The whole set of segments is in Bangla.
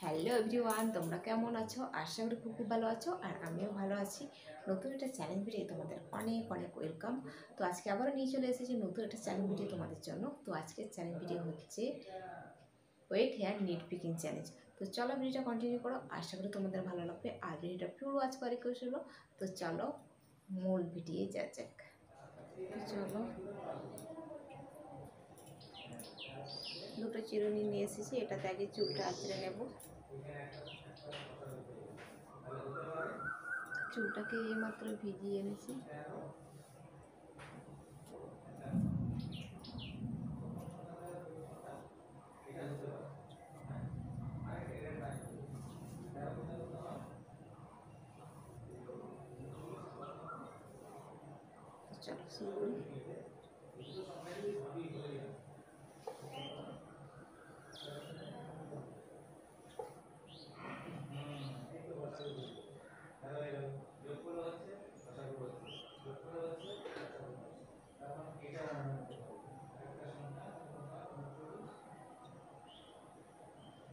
হ্যালো এভরিওয়ান, তোমরা কেমন আছো? আশা করি খুব ভালো আছো আর আমিও ভালো আছি। নতুন একটা চ্যালেঞ্জ ভিডিও তোমাদের অনেক অনেক ওয়েলকাম। তো আজকে আবারও নিয়ে চলে এসেছি নতুন একটা চ্যালেঞ্জ ভিডিও তোমাদের জন্য। তো আজকের চ্যালেঞ্জ ভিডিও হচ্ছে wet hair nit picking challenge. তো চলো ভিডিওটা কন্টিনিউ করো, আশা করি তোমাদের ভালো লাগবে। আর ভিডিওটা পুরো ওয়াচ করে ছিল। তো চলো মূল ভিডিও যা যাক। তো চলো, দুটো চিরুনি নিয়ে এসেছি, এটাতে আগে চুলটা আঁচড়ে নেব। চুলটাকে এইমাত্র ভিজিয়ে এনেছি। চলো শুরু করি।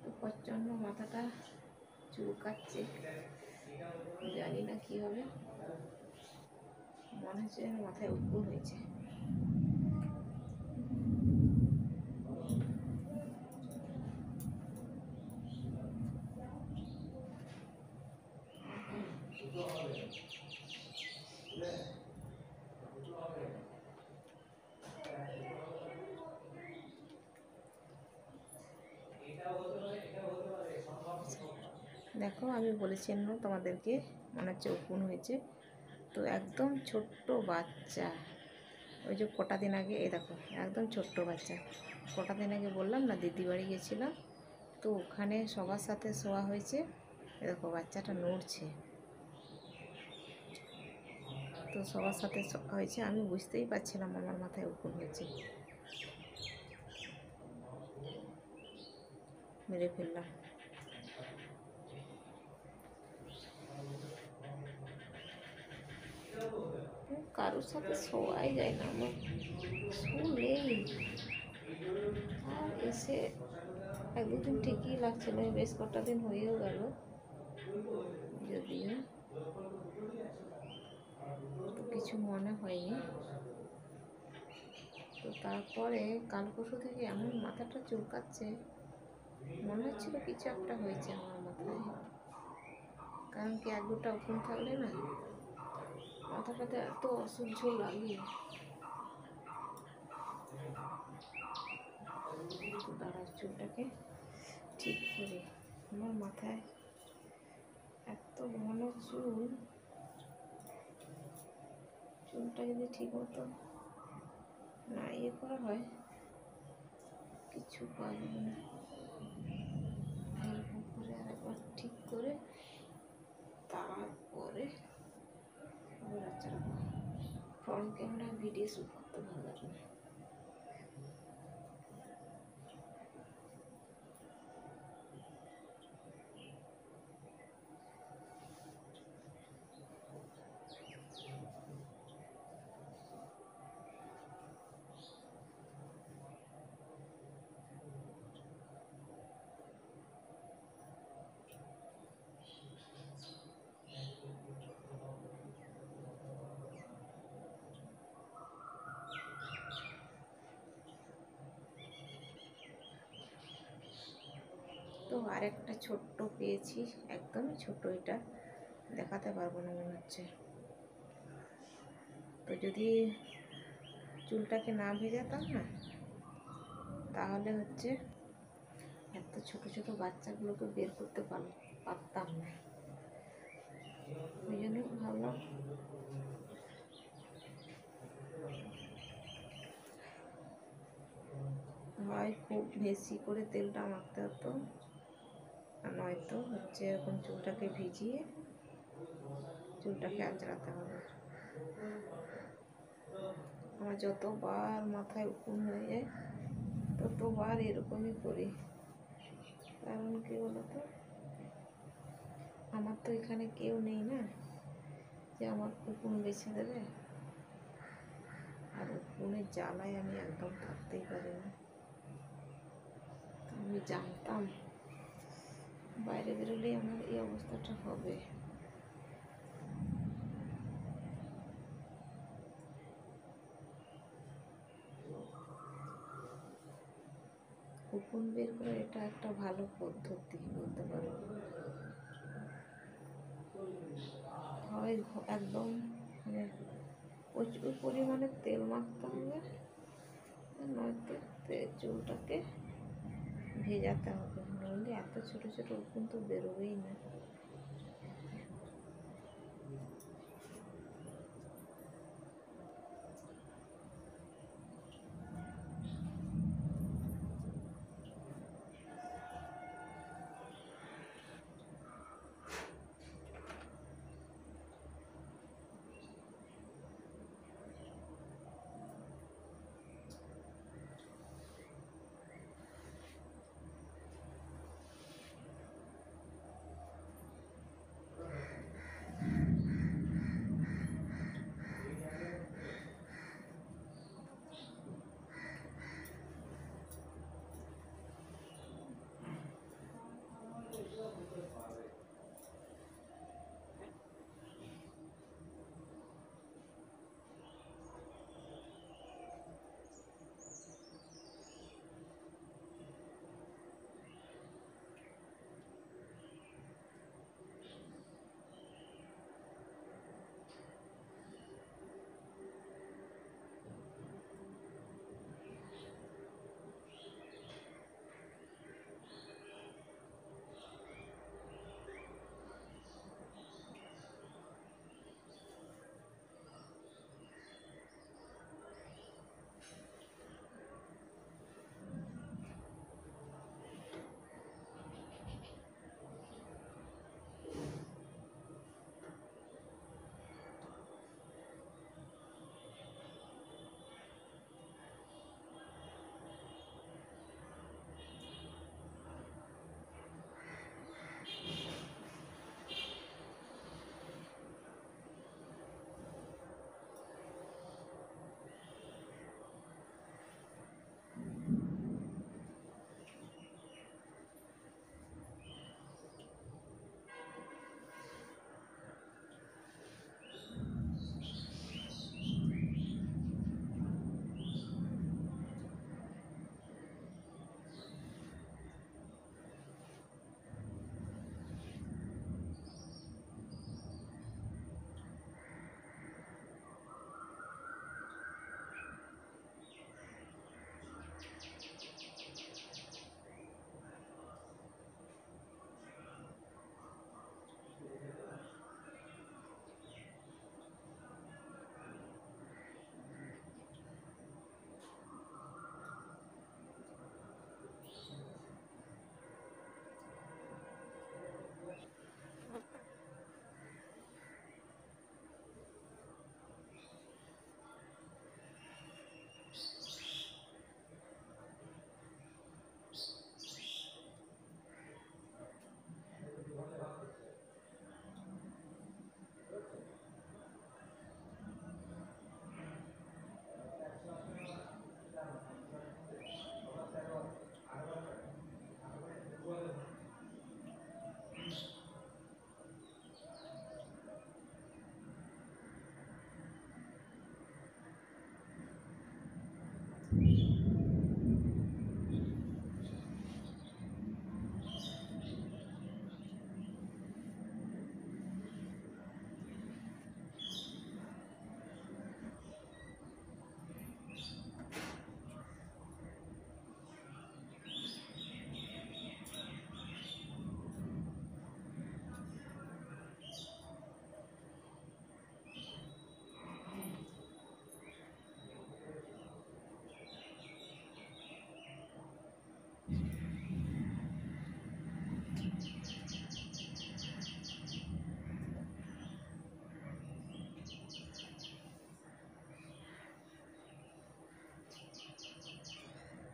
তো প্রচণ্ড মাথাটা চুলকাচ্ছে, জানি না কি হবে, মনে হচ্ছে যেন মাথায় উকুন হয়েছে। দেখো, আমি বলেছিলাম না তোমাদেরকে, মনে হচ্ছে উকুন হয়েছে। তো একদম ছোট্ট বাচ্চা, ওই যে কটা দিন আগে, এই দেখো একদম ছোট্ট বাচ্চা। কটা দিন আগে বললাম না দিদি বাড়ি গেছিলাম, তো ওখানে সবার সাথে শোয়া হয়েছে। দেখো বাচ্চাটা নড়ছে, তো সবার সাথে শোয়া হয়েছে। আমি বুঝতেই পারছিলাম আমার মাথায় উকুন হয়েছে। মেরে ফেললাম। কারোর সাথে শোয়াই যায় না, আমার শুলেই। আর এসে এক দুদিন ঠিকই লাগছিল, বেশ কটা দিন হয়েও গেল যদিও, তো কিছু মনে হয়নি। তো তারপরে কাল পরশু থেকে এমন মাথাটা চুলকাচ্ছে, মনে হচ্ছিল কিছু একটা হয়েছে আমার মাথায়। কারণ কি, এক দুটা উকুন থাকলে না মাথাটাতে এত অসহ্য লাগে। তো দাঁড়া, চুলটাকে ঠিক করে, আমার মাথায় এত ঘন চুলটা যদি ঠিক মতো না ইয়ে করা হয়, কিছু পাওয়া যাবে না। এরকম করে আরেকবার ঠিক করে তারপরে ফ্রন্ট ক্যামেরা ভিডিও শ্যুট করতে ভালো লাগে না। তো আরেকটা ছোট্ট পেয়েছি, একদমই ছোট, এটা দেখাতে পারবো না মনে হচ্ছে। তো যদি চুলটাকে না ভেজাতাম না, তাহলে হচ্ছে এত ছোট ছোট বাচ্চাগুলোকে বের করতে পারতাম না। ওই জন্য ভাবলাম হয় খুব বেশি করে তেলটা মাখতে হতো, আর নয়তো হচ্ছে এরকম চুলটাকে ভিজিয়ে চুলটাকে আঁচড়াতে হবে। আমার যতবার মাথায় উকুন হয়ে যায় ততবার এরকমই করি। কারণ কি বলতো, আমার তো এখানে কেউ নেই না যে আমার উকুন বেছে দেবে। আর উকুনের জ্বালায় আমি একদম থাকতেই পারি না। আমি জানতাম বাইরে বেরোলেই আমার এই অবস্থাটা হবে। উকুন বের করে এটা একটা ভালো পদ্ধতি বলতে পারো। হয় একদম মানে প্রচুর পরিমাণে তেল মাখতে হবে, নয়তো চুলটাকে ভেজাতে হবে, নইলে এত ছোটো ছোটো উকুন তো বেরোবেই না।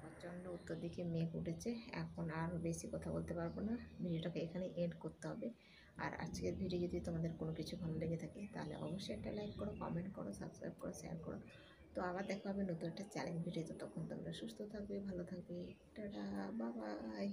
প্রচণ্ড উত্তর দিকে মেঘ উঠেছে। এখন আর বেশি কথা বলতে পারবো না, ভিডিওটাকে এখানে এন্ড করতে হবে। আর আজকের ভিডিও যদি তোমাদের কোনো কিছু ভালো লেগে থাকে তাহলে অবশ্যই একটা লাইক করো, কমেন্ট করো, সাবস্ক্রাইব করো, শেয়ার করো। তো আবার দেখা হবে নতুন একটা চ্যালেঞ্জ ভিডিও। তখন তোমরা সুস্থ থাকবে, ভালো থাকবে। Tata, bye bye.